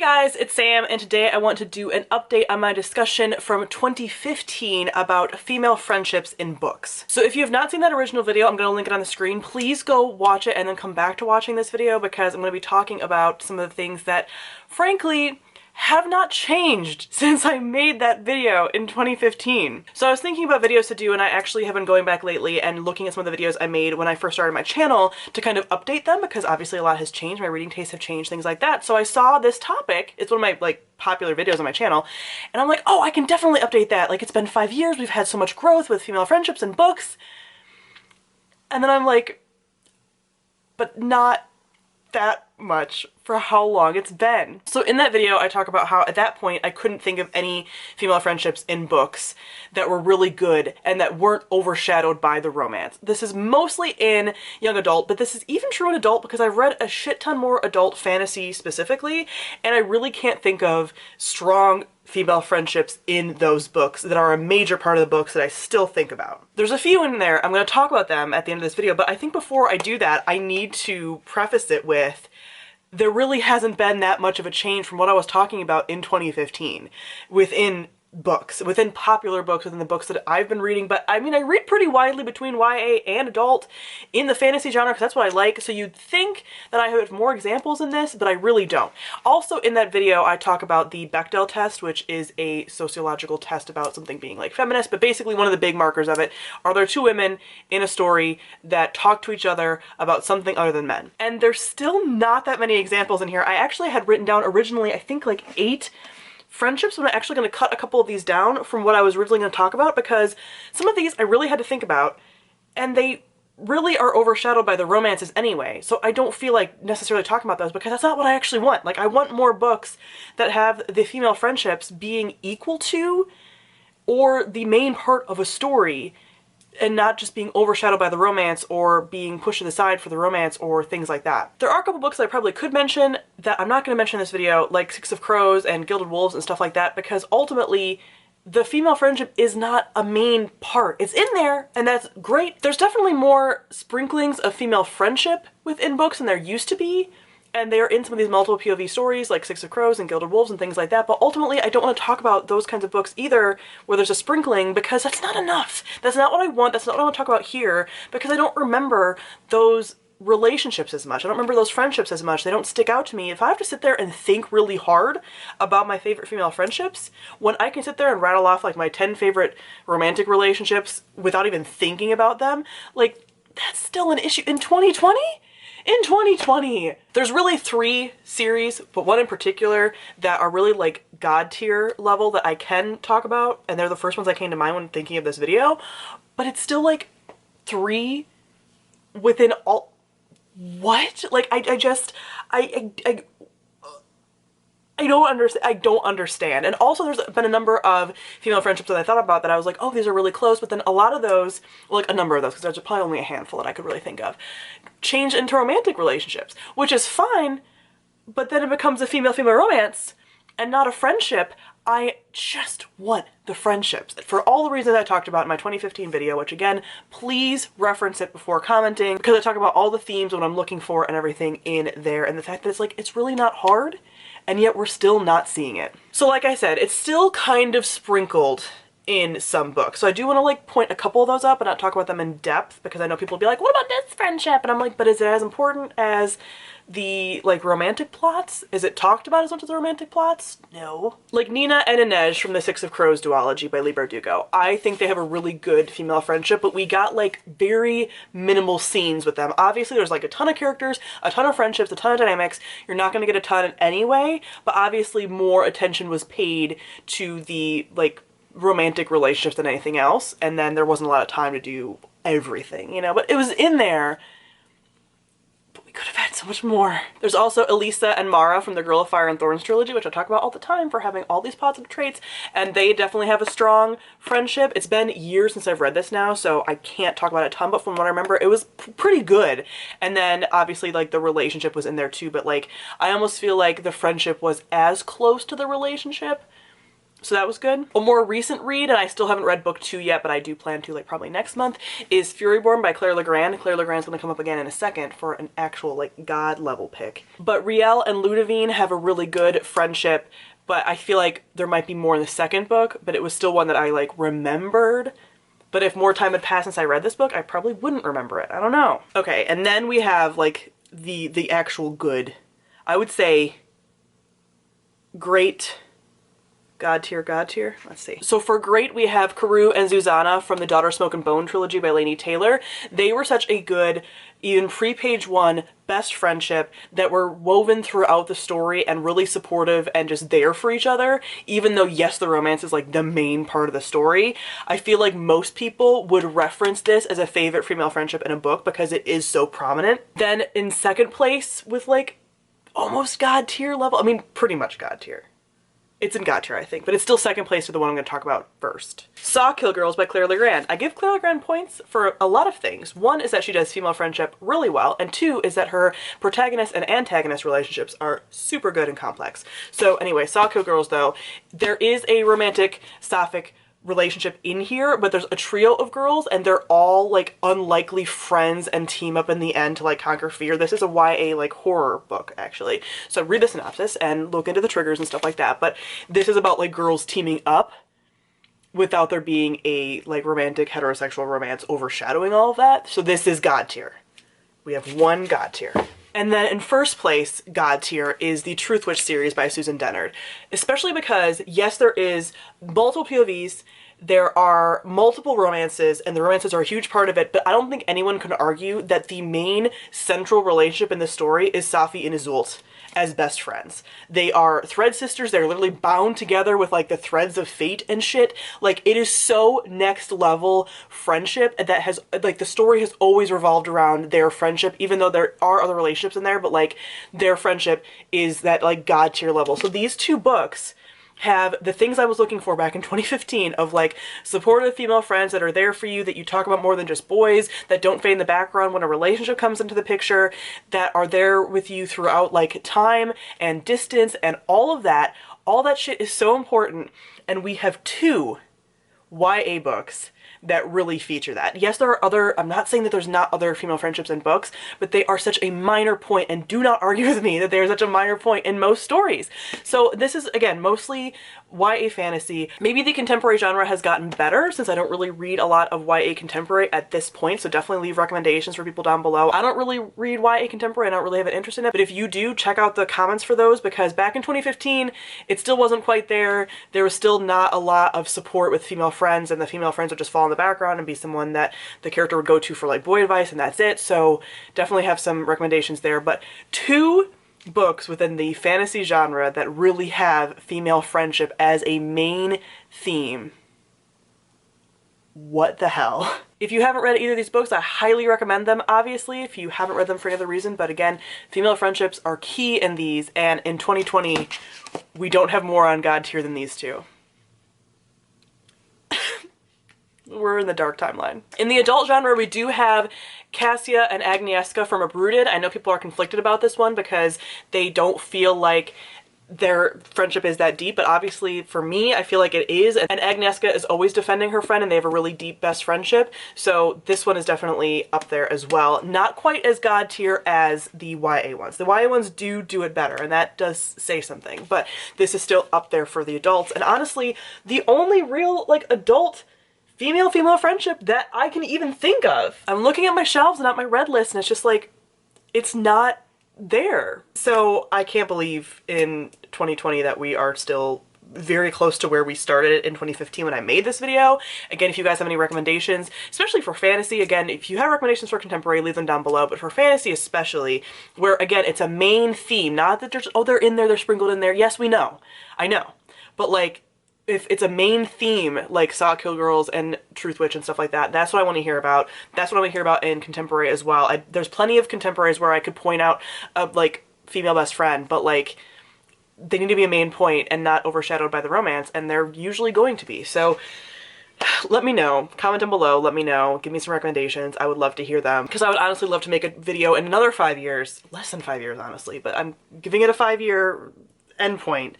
guys, it's Sam, and today I want to do an update on my discussion from 2015 about female friendships in books. So if you have not seen that original video, I'm going to link it on the screen. Please go watch it and then come back to watching this video because I'm going to be talking about some of the things that, frankly, have not changed since I made that video in 2015. So I was thinking about videos to do, and I actually have been going back lately and looking at some of the videos I made when I first started my channel to kind of update them because obviously a lot has changed, my reading tastes have changed, things like that. So I saw this topic, it's one of my popular videos on my channel, and I'm like, oh, I can definitely update that. Like, it's been 5 years, we've had so much growth with female friendships and books. And then I'm like, but not that much for how long it's been. So in that video I talk about how at that point I couldn't think of any female friendships in books that were really good and that weren't overshadowed by the romance. This is mostly in young adult, but this is even true in adult because I've read a shit ton more adult fantasy specifically, and I really can't think of strong female friendships in those books that are a major part of the books that I still think about. There's a few in there, I'm going to talk about them at the end of this video, but I think before I do that I need to preface it with there really hasn't been that much of a change from what I was talking about in 2015 within books, within popular books, within the books that I've been reading. But I mean, I read pretty widely between YA and adult in the fantasy genre because that's what I like. So you'd think that I have more examples in this, but I really don't. Also in that video, I talk about the Bechdel test, which is a sociological test about something being like feminist, but basically one of the big markers of it are there two women in a story that talk to each other about something other than men. And there's still not that many examples in here. I actually had written down originally, I think like 8 friendships, but I'm actually going to cut a couple of these down from what I was originally going to talk about because some of these I really had to think about and they really are overshadowed by the romances anyway. So I don't feel like necessarily talking about those because that's not what I actually want. Like, I want more books that have the female friendships being equal to or the main part of a story and not just being overshadowed by the romance or being pushed to the side for the romance or things like that. There are a couple books that I probably could mention that I'm not going to mention in this video, like Six of Crows and Gilded Wolves and stuff like that, because ultimately the female friendship is not a main part. It's in there and that's great. There's definitely more sprinklings of female friendship within books than there used to be, and they're in some of these multiple POV stories like Six of Crows and Gilded Wolves and things like that, but ultimately I don't want to talk about those kinds of books either where there's a sprinkling because that's not enough. That's not what I want, that's not what I want to talk about here because I don't remember those relationships as much. I don't remember those friendships as much. They don't stick out to me. If I have to sit there and think really hard about my favorite female friendships, when I can sit there and rattle off like my 10 favorite romantic relationships without even thinking about them, like that's still an issue in 2020? In 2020! There's really 3 series, but one in particular that are really like god tier level that I can talk about, and they're the first ones that came to mind when thinking of this video, but it's still like 3 within all... What? Like, I don't understand. And also there's been a number of female friendships that I thought about that I was like, oh, these are really close, but then a lot of those, well, like a number of those, because there's probably only a handful that I could really think of, change into romantic relationships, which is fine, but then it becomes a female-female romance and not a friendship. I just want the friendships for all the reasons I talked about in my 2015 video, which again, please reference it before commenting because I talk about all the themes, what I'm looking for and everything in there, and the fact that it's like, it's really not hard and yet we're still not seeing it. So like I said, it's still kind of sprinkled in some books. So I do want to like point a couple of those up and not talk about them in depth because I know people will be like, what about this friendship? And I'm like, but is it as important as the like romantic plots? Is it talked about as much as the romantic plots? No. Like Nina and Inej from the Six of Crows duology by Leigh Bardugo. I think they have a really good female friendship, but we got like very minimal scenes with them. Obviously there's like a ton of characters, a ton of friendships, a ton of dynamics. You're not going to get a ton anyway, but obviously more attention was paid to the like romantic relationships than anything else, and then there wasn't a lot of time to do everything, you know, but it was in there. Could have had so much more. There's also Elisa and Mara from the Girl of Fire and Thorns trilogy, which I talk about all the time for having all these positive traits, and they definitely have a strong friendship. It's been years since I've read this now, so I can't talk about it a ton, but from what I remember, it was pretty good. And then obviously like the relationship was in there too, but like I almost feel like the friendship was as close to the relationship So that was good. A more recent read, and I still haven't read book 2 yet, but I do plan to like probably next month, is Furyborn by Claire Legrand. Claire Legrand's gonna come up again in a second for an actual like god level pick. But Riel and Ludovine have a really good friendship, but I feel like there might be more in the second book, but it was still one that I like remembered. But if more time had passed since I read this book, I probably wouldn't remember it. I don't know. Okay, and then we have like the actual good, I would say, great God tier. Let's see. So for great, we have Karou and Zuzana from the Daughter Smoke and Bone trilogy by Laini Taylor. They were such a good, even pre-page 1, best friendship that were woven throughout the story and really supportive and just there for each other. Even though, yes, the romance is like the main part of the story, I feel like most people would reference this as a favorite female friendship in a book because it is so prominent. Then in second place with like almost God tier level, I mean, pretty much God tier. It's in God tier, I think, but it's still second place to the one I'm going to talk about first. Sawkill Girls by Claire Legrand. I give Claire Legrand points for a lot of things. One is that she does female friendship really well, and 2 is that her protagonist and antagonist relationships are super good and complex. So anyway, Sawkill Girls though, there is a romantic sapphic relationship in here, but there's a trio of girls and they're all like unlikely friends and team up in the end to like conquer fear. This is a YA like horror book actually. So read the synopsis and look into the triggers and stuff like that. But this is about like girls teaming up without there being a like romantic heterosexual romance overshadowing all of that. So this is God tier. We have one God tier. And then in first place, God tier, is the Truth Witch series by Susan Dennard. Especially because, yes, there is multiple POVs, there are multiple romances, and the romances are a huge part of it, but I don't think anyone can argue that the main central relationship in the story is Safi and Iseult as best friends. They are thread sisters, they're literally bound together with like the threads of fate and shit. Like, it is so next level friendship that has, like, the story has always revolved around their friendship, even though there are other relationships in there, but like their friendship is that like God tier level. So these two books have the things I was looking for back in 2015 of like supportive female friends that are there for you, that you talk about more than just boys, that don't fade in the background when a relationship comes into the picture, that are there with you throughout like time and distance and all of that. All that shit is so important, and we have 2 YA books that really feature that. Yes, there are other, I'm not saying that there's not other female friendships in books, but they are such a minor point, and do not argue with me that they're such a minor point in most stories. So this is, again, mostly YA fantasy. Maybe the contemporary genre has gotten better since I don't really read a lot of YA contemporary at this point, so definitely leave recommendations for people down below. I don't really read YA contemporary, I don't really have an interest in it, but if you do, check out the comments for those, because back in 2015, it still wasn't quite there. There was still not a lot of support with female friends, and the female friends would just fall in the background and be someone that the character would go to for like boy advice, and that's it. So definitely have some recommendations there. But 2 books within the fantasy genre that really have female friendship as a main theme. What the hell? If you haven't read either of these books, I highly recommend them, obviously, if you haven't read them for any other reason. But again, female friendships are key in these, and in 2020, we don't have more on God tier than these 2. We're in the dark timeline. In the adult genre, we do have Cassia and Agnieszka from Uprooted. I know people are conflicted about this one because they don't feel like their friendship is that deep, but obviously for me, I feel like it is. And Agnieszka is always defending her friend, and they have a really deep best friendship. So this one is definitely up there as well. Not quite as God tier as the YA ones. The YA ones do it better, and that does say something, but this is still up there for the adults. And honestly, the only real like adult female friendship that I can even think of. I'm looking at my shelves and at my read list, and it's just like, it's not there. So I can't believe in 2020 that we are still very close to where we started in 2015 when I made this video. Again, if you guys have any recommendations, especially for fantasy, again, if you have recommendations for contemporary, leave them down below, but for fantasy especially, where again, it's a main theme, not that there's, oh, they're in there, they're sprinkled in there. Yes, we know. I know. But like, if it's a main theme like Sawkill Girls and Truth Witch and stuff like that, that's what I want to hear about. That's what I want to hear about in contemporary as well. There's plenty of contemporaries where I could point out a like female best friend, but like they need to be a main point and not overshadowed by the romance, and they're usually going to be. So let me know, comment down below, let me know, give me some recommendations. I would love to hear them, because I would honestly love to make a video in another 5 years, less than 5 years honestly, but I'm giving it a 5-year endpoint,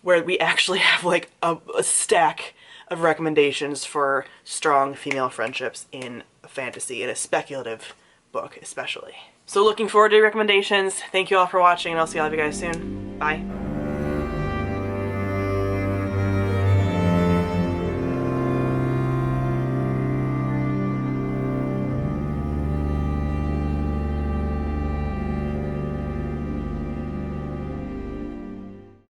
where we actually have like a stack of recommendations for strong female friendships in fantasy, in a speculative book especially. So looking forward to your recommendations. Thank you all for watching, and I'll see all of you guys soon. Bye.